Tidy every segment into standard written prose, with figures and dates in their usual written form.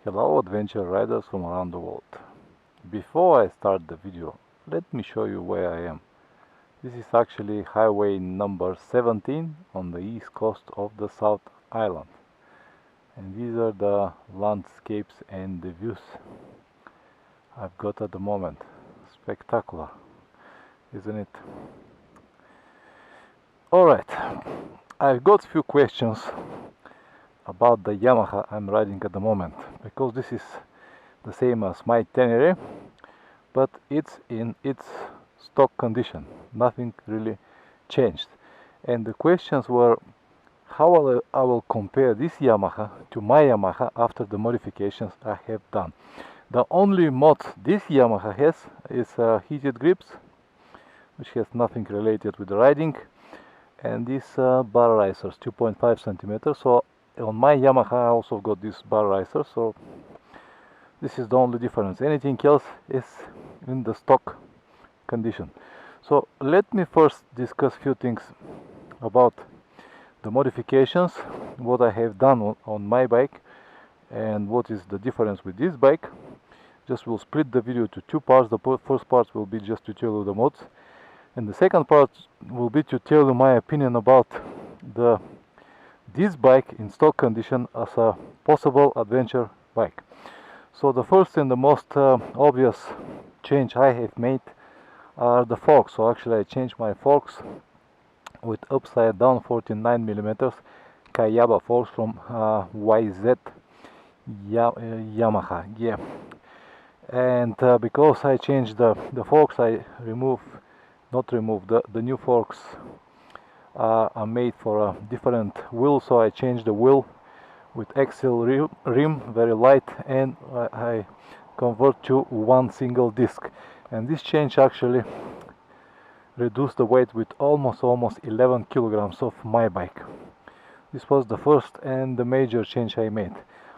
Hello adventure riders from around the world. Before I start the video, let me show you where I am. This is actually highway number 17 on the east coast of the South Island. And these are the landscapes and the views I've got at the moment. Spectacular, isn't it? Alright, I've got few questions about the Yamaha I'm riding at the moment, because this is the same as my Tenere, but it's in its stock condition. Nothing really changed. And the questions were how I will compare this Yamaha to my Yamaha after the modifications I have done. The only mod this Yamaha has is heated grips, which has nothing related with the riding, and these bar risers, 2.5 centimeters. So on my Yamaha I also got this bar riser, so this is the only difference. Anything else is in the stock condition. So let me first discuss few things about the modifications, what I have done on my bike and what is the difference with this bike. Just will split the video to two parts. The first part will be just to tell you the mods, and the second part will be to tell you my opinion about this bike in stock condition as a possible adventure bike. So the first and the most obvious change I have made are the forks. So actually I changed my forks with upside down 49mm Kayaba forks from YZ Yamaha. Yeah. And because I changed the forks, I the new forks are made for a different wheel, so I changed the wheel with axial rim, very light, and I convert to one single disc. And this change actually reduced the weight with almost 11 kilograms of my bike. This was the first and the major change I made.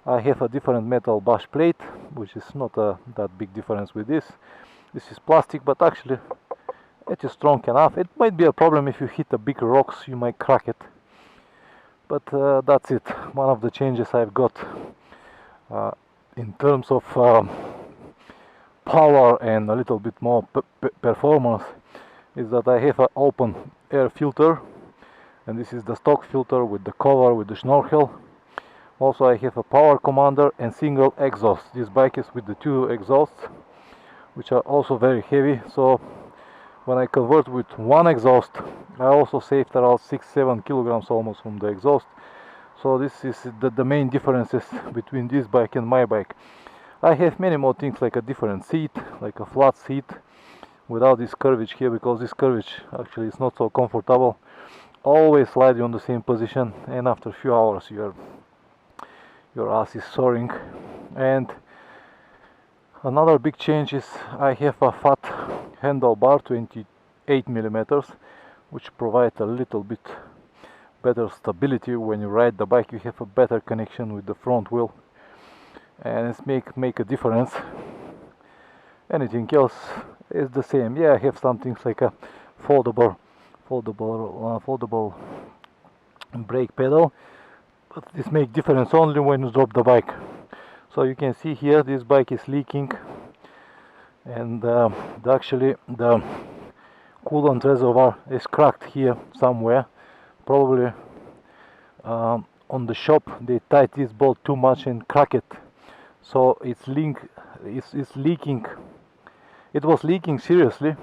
I have a different metal bush plate, which is not that big difference with this. This is plastic, but actually it is strong enough. It might be a problem if you hit the big rocks, you might crack it. But that's it. One of the changes I've got in terms of power and a little bit more performance is that I have an open air filter, and this is the stock filter with the cover with the snorkel. Also I have a power commander and single exhaust. This bike is with the two exhausts, which are also very heavy, so when I convert with one exhaust I also saved around 6-7 kilograms almost from the exhaust. So this is the main differences between this bike and my bike. I have many more things, like a different seat, like a flat seat without this curvage here, because this curvage actually is not so comfortable. Always slide you on the same position, and after a few hours your ass is soaring. And another big change is I have a fat handlebar, 28mm, which provide a little bit better stability. When you ride the bike you have a better connection with the front wheel, and it's make a difference. Anything else is the same. Yeah, I have some things like a foldable brake pedal, but this makes difference only when you drop the bike. So you can see here this bike is leaking, and actually the coolant reservoir is cracked here somewhere. Probably on the shop they tied this bolt too much and crack it, so it's leaking. It was leaking seriously,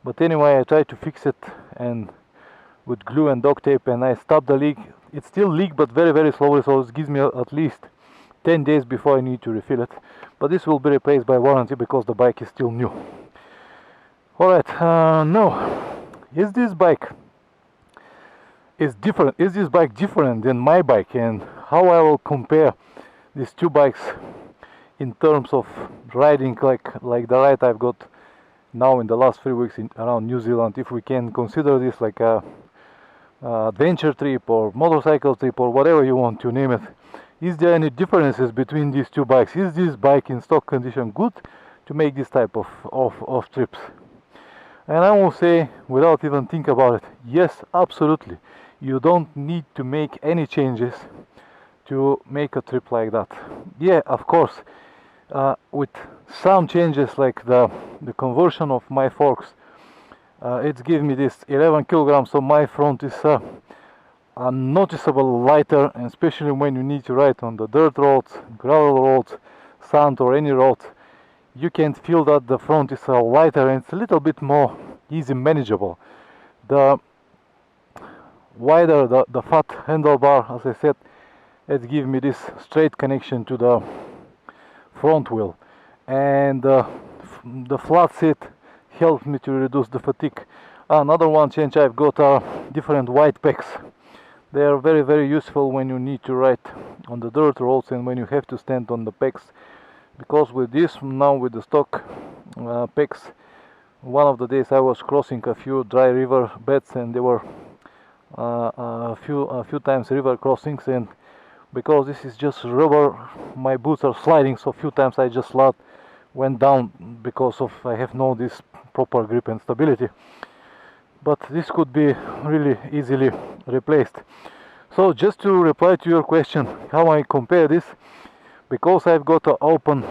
but anyway I tried to fix it and with glue and duct tape, and I stopped the leak. It still leaks, but very slowly, so it gives me at least 10 days before I need to refill it. But this will be replaced by warranty because the bike is still new. Alright, now, is this bike different than my bike, and how I will compare these two bikes in terms of riding, like the ride I've got now in the last 3 weeks around New Zealand, if we can consider this like a adventure trip or motorcycle trip or whatever you want to name it. Is there any differences between these two bikes? Is this bike in stock condition good to make this type of trips? And I will say, without even think about it, yes, absolutely. You don't need to make any changes to make a trip like that. Yeah, of course, with some changes like the conversion of my forks, it's giving me this 11 kilograms, so my front is noticeable lighter, and especially when you need to ride on the dirt roads, gravel roads, sand or any road, you can feel that the front is lighter and it's a little bit more easy manageable. The wider the fat handlebar, as I said, it gives me this straight connection to the front wheel, and the flat seat helps me to reduce the fatigue. Another one change I've got are different white pegs. They are very, very useful when you need to ride on the dirt roads and when you have to stand on the pegs, because with this, now with the stock pegs, one of the days I was crossing a few dry river beds, and there were a few times river crossings, and because this is just rubber, my boots are sliding, so a few times I just went down because of I have no this proper grip and stability. But this could be really easily replaced. So just to reply to your question, how I compare this, because I've got an open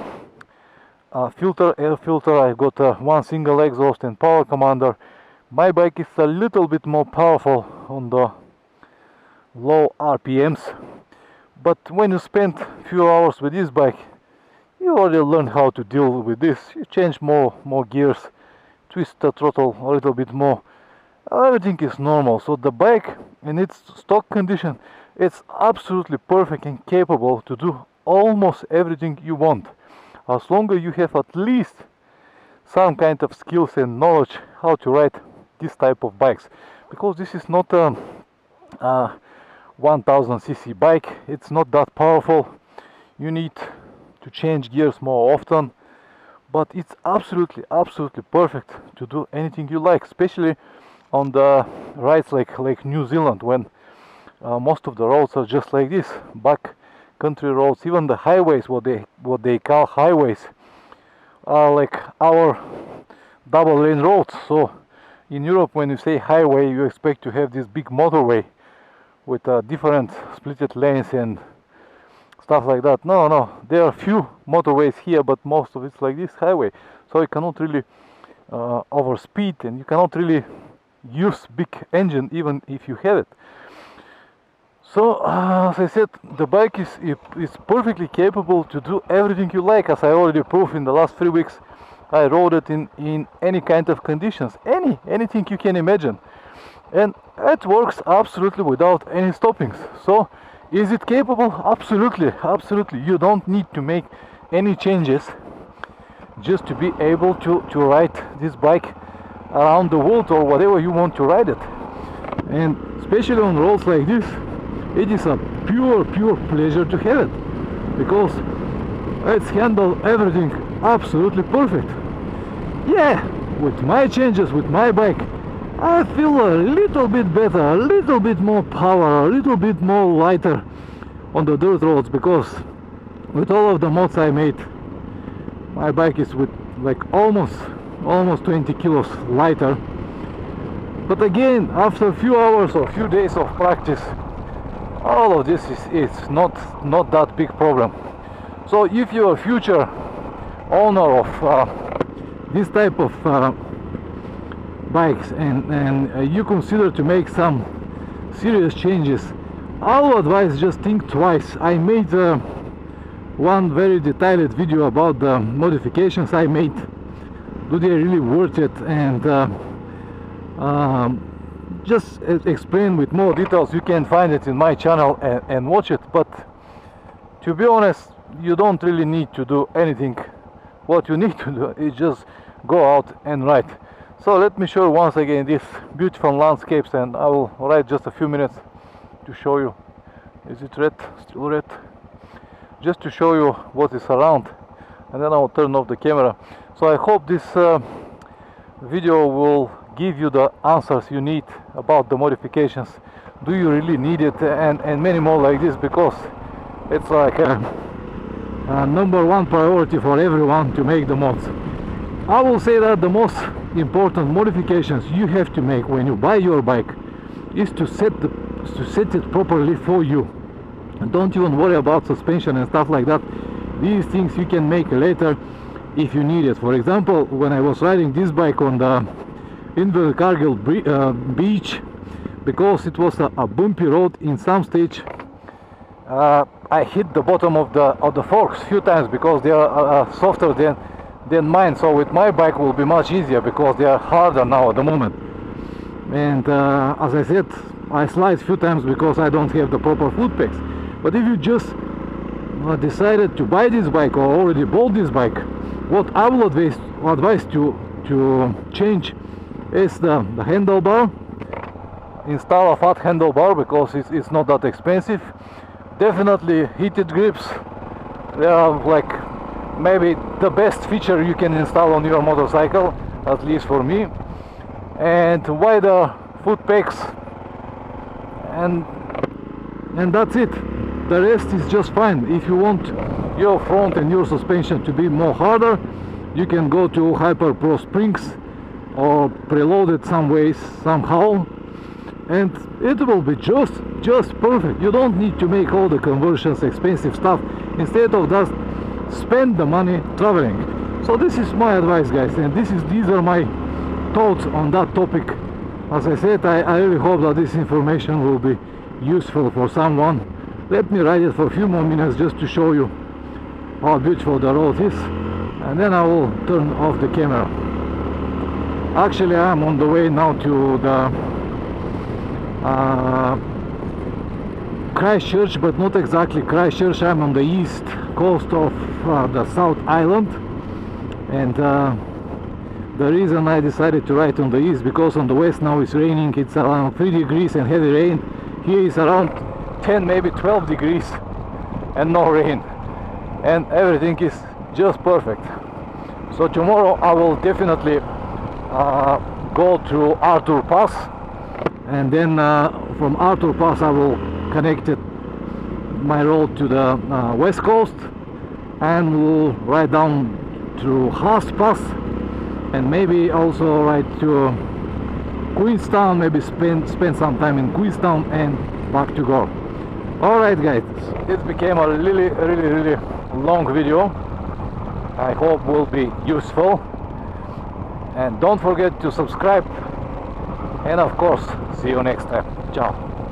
air filter, I've got one single exhaust and power commander, my bike is a little bit more powerful on the low RPMs. But when you spend a few hours with this bike, you already learn how to deal with this. You change more gears, twist the throttle a little bit more. Everything is normal. So the bike in its stock condition, it's absolutely perfect and capable to do almost everything you want, as long as you have at least some kind of skills and knowledge how to ride this type of bikes. Because this is not a 1000cc bike, it's not that powerful, you need to change gears more often, but it's absolutely perfect to do anything you like, especially on the rides like New Zealand, when most of the roads are just like this, back country roads. Even the highways, what they call highways, are like our double lane roads. So in Europe, when you say highway, you expect to have this big motorway with different splitted lanes and stuff like that. No, there are few motorways here, but most of it's like this highway. So you cannot really overspeed, and you cannot really use big engine even if you have it. So as I said, the bike is perfectly capable to do everything you like, as I already proved in the last 3 weeks. I rode it in any kind of conditions, anything you can imagine, and it works absolutely without any stoppings. So is it capable? Absolutely. You don't need to make any changes just to be able to ride this bike around the world or whatever you want to ride it. And especially on roads like this, it is a pure pleasure to have it, because it's handled everything absolutely perfect. Yeah, with my changes with my bike, I feel a little bit better, a little bit more power, a little bit more lighter on the dirt roads, because with all of the mods I made, my bike is with like almost 20 kilos lighter. But again, after a few hours or few days of practice, all of this is not that big problem. So if you're a future owner of this type of bikes and you consider to make some serious changes, I would advise just think twice. I made one very detailed video about the modifications I made. Do they really worth it? And just explain with more details. You can find it in my channel and watch it. But to be honest, you don't really need to do anything. What you need to do is just go out and ride. So let me show you once again these beautiful landscapes, and I will ride just a few minutes to show you. Is it red? Still red? Just to show you what is around, and then I will turn off the camera. So I hope this video will give you the answers you need about the modifications. Do you really need it? And many more like this, because it's like a #1 priority for everyone to make the mods. I will say that the most important modifications you have to make when you buy your bike is to set it properly for you. Don't even worry about suspension and stuff like that. These things you can make later if you need it. For example, when I was riding this bike on the Invercargill beach, because it was a bumpy road in some stage, I hit the bottom of the forks a few times because they are softer than mine. So with my bike will be much easier because they are harder now at the moment. And as I said, I slide a few times because I don't have the proper foot pegs. But if you just decided to buy this bike or already bought this bike, what I will advise to change is the handlebar. Install a fat handlebar because it's not that expensive. Definitely heated grips. They are like maybe the best feature you can install on your motorcycle, at least for me. And wider foot pegs, and that's it. The rest is just fine. If you want your front and your suspension to be more harder, you can go to Hyper Pro springs or preload it some ways somehow, and it will be just perfect. You don't need to make all the conversions, expensive stuff. Instead of just spend the money traveling. So this is my advice, guys, and these are my thoughts on that topic. As I said, I really hope that this information will be useful for someone. Let me ride it for a few more minutes just to show you how beautiful the road is, and then I will turn off the camera. Actually, I'm on the way now to the Christchurch, but not exactly Christchurch. I'm on the east coast of the South Island, and the reason I decided to ride on the east because on the west now it's raining. It's around 3 degrees and heavy rain. Here is around 10, maybe 12 degrees and no rain, and everything is just perfect. So tomorrow I will definitely go to Arthur Pass, and then from Arthur Pass I will connect my road to the west coast, and we'll ride down to Haas Pass, and maybe also ride to Queenstown, maybe spend some time in Queenstown and back to Gore. Alright guys, it became a really long video. I hope will be useful, and don't forget to subscribe, and of course see you next time. Ciao.